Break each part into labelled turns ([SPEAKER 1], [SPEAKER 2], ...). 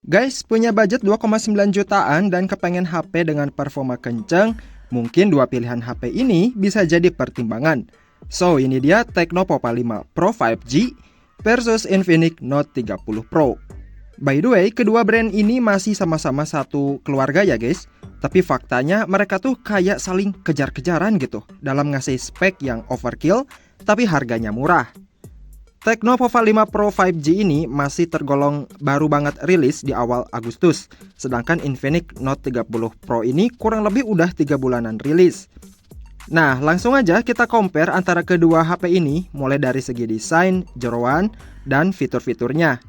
[SPEAKER 1] Guys, punya budget 2,9 jutaan dan kepengen HP dengan performa kenceng, mungkin dua pilihan HP ini bisa jadi pertimbangan. So, ini dia Tecno Pova 5 Pro 5G versus Infinix Note 30 Pro. By the way, kedua brand ini masih sama-sama satu keluarga ya guys. Tapi faktanya mereka tuh kayak saling kejar-kejaran gitu dalam ngasih spek yang overkill tapi harganya murah. Tecno Pova 5 Pro 5G ini masih tergolong baru banget rilis di awal Agustus. Sedangkan Infinix Note 30 Pro ini kurang lebih udah 3 bulanan rilis. Nah, langsung aja kita compare antara kedua HP ini mulai dari segi desain, jeroan, dan fitur-fiturnya.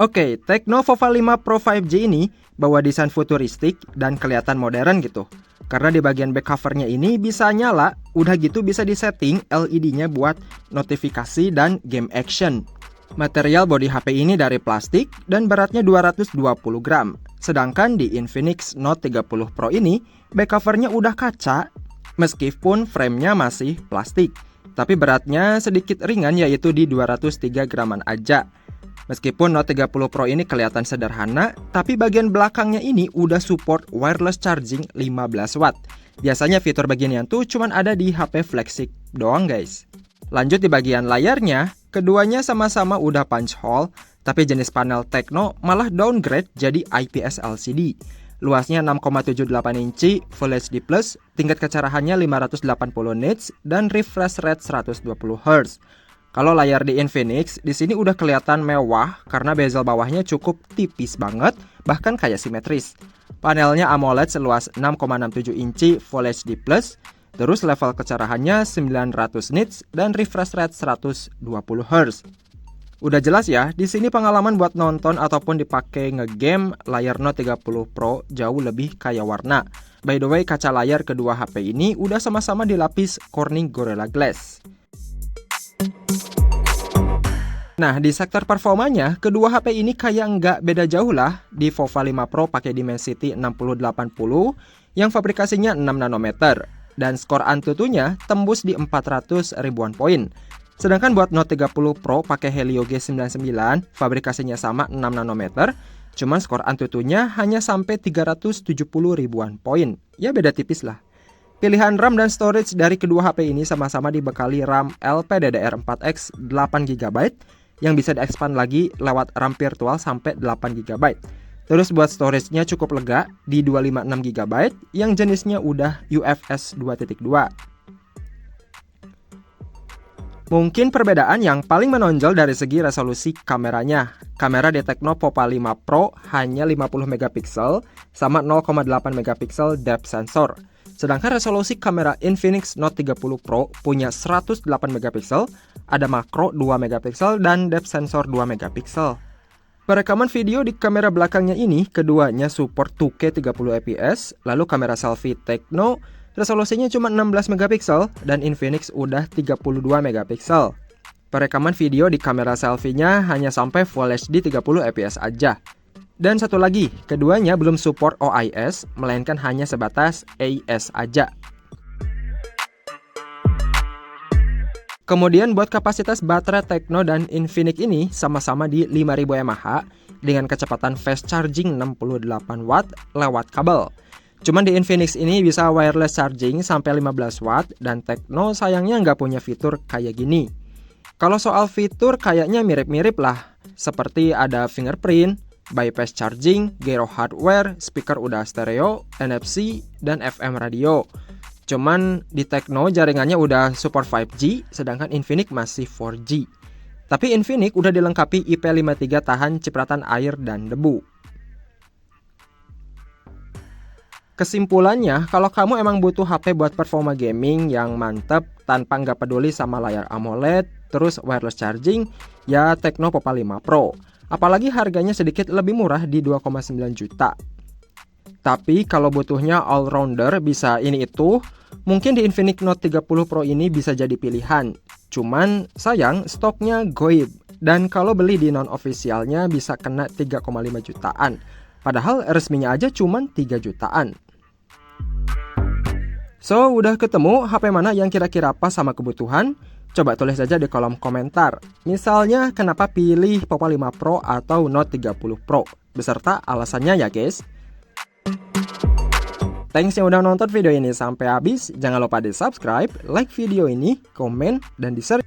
[SPEAKER 1] Oke, Tecno Pova 5 Pro 5G ini bawa desain futuristik dan kelihatan modern gitu. Karena di bagian back covernya ini bisa nyala, udah gitu bisa disetting LED-nya buat notifikasi dan game action. Material bodi HP ini dari plastik dan beratnya 220 gram. Sedangkan di Infinix Note 30 Pro ini, back covernya udah kaca, meskipun framenya masih plastik. Tapi beratnya sedikit ringan yaitu di 203 graman aja. Meskipun Note 30 Pro ini kelihatan sederhana, tapi bagian belakangnya ini udah support wireless charging 15 watt. Biasanya fitur beginian tuh cuman ada di HP flagship doang guys. Lanjut di bagian layarnya, keduanya sama-sama udah punch hole, tapi jenis panel Tecno malah downgrade jadi IPS LCD. Luasnya 6,78 inci, Full HD+, tingkat kecerahannya 580 nits, dan refresh rate 120 Hz. Kalau layar di Infinix, di sini udah kelihatan mewah karena bezel bawahnya cukup tipis banget, bahkan kayak simetris. Panelnya AMOLED seluas 6,67 inci Full HD+, terus level kecerahannya 900 nits dan refresh rate 120 Hz. Udah jelas ya, di sini pengalaman buat nonton ataupun dipakai ngegame layar Note 30 Pro jauh lebih kaya warna. By the way, kaca layar kedua HP ini udah sama-sama dilapis Corning Gorilla Glass. Nah, di sektor performanya, kedua HP ini kayak nggak beda jauh lah. Di Pova 5 Pro pakai Dimensity 6080 yang fabrikasinya 6 nanometer. Dan skor Antutunya tembus di 400 ribuan poin. Sedangkan buat Note 30 Pro pakai Helio G99, fabrikasinya sama 6 nanometer. Cuman skor Antutunya hanya sampai 370 ribuan poin. Ya beda tipis lah. Pilihan RAM dan storage dari kedua HP ini sama-sama dibekali RAM LPDDR4X 8GB yang bisa diekspand lagi lewat RAM virtual sampai 8GB. Terus buat storage-nya cukup lega di 256GB yang jenisnya udah UFS 2.2. Mungkin perbedaan yang paling menonjol dari segi resolusi kameranya. Kamera di Tecno Pova 5 Pro hanya 50MP sama 0,8MP depth sensor. Sedangkan resolusi kamera Infinix Note 30 Pro punya 108MP, ada makro 2MP dan depth sensor 2MP. Perekaman video di kamera belakangnya ini keduanya support 2K 30fps, lalu kamera selfie Tecno resolusinya cuma 16MP dan Infinix udah 32MP. Perekaman video di kamera selfie-nya hanya sampai Full HD 30fps aja. Dan satu lagi, keduanya belum support OIS, melainkan hanya sebatas AIS aja. Kemudian buat kapasitas baterai Tecno dan Infinix ini sama-sama di 5000 mAh dengan kecepatan fast charging 68 watt lewat kabel. Cuman di Infinix ini bisa wireless charging sampai 15 watt dan Tecno sayangnya nggak punya fitur kayak gini. Kalau soal fitur kayaknya mirip-mirip lah, seperti ada fingerprint, bypass charging, gyro hardware, speaker udah stereo, NFC, dan FM radio. Cuman di Tecno jaringannya udah support 5G, sedangkan Infinix masih 4G. Tapi Infinix udah dilengkapi IP53 tahan cipratan air dan debu. Kesimpulannya, kalau kamu emang butuh HP buat performa gaming yang mantep tanpa nggak peduli sama layar AMOLED, terus wireless charging, ya Tecno Pova 5 Pro. Apalagi harganya sedikit lebih murah di 2,9 juta. Tapi kalau butuhnya all-rounder bisa ini itu, mungkin di Infinix Note 30 Pro ini bisa jadi pilihan. Cuman sayang stoknya goib. Dan kalau beli di non-officialnya bisa kena 3,5 jutaan. Padahal resminya aja cuman 3 jutaan. So, udah ketemu HP mana yang kira-kira pas sama kebutuhan? Coba tulis saja di kolom komentar. Misalnya kenapa pilih Poco 5 Pro atau Note 30 Pro, beserta alasannya ya guys. Thanks yang udah nonton video ini sampai habis. Jangan lupa di subscribe, like video ini, komen, dan di share.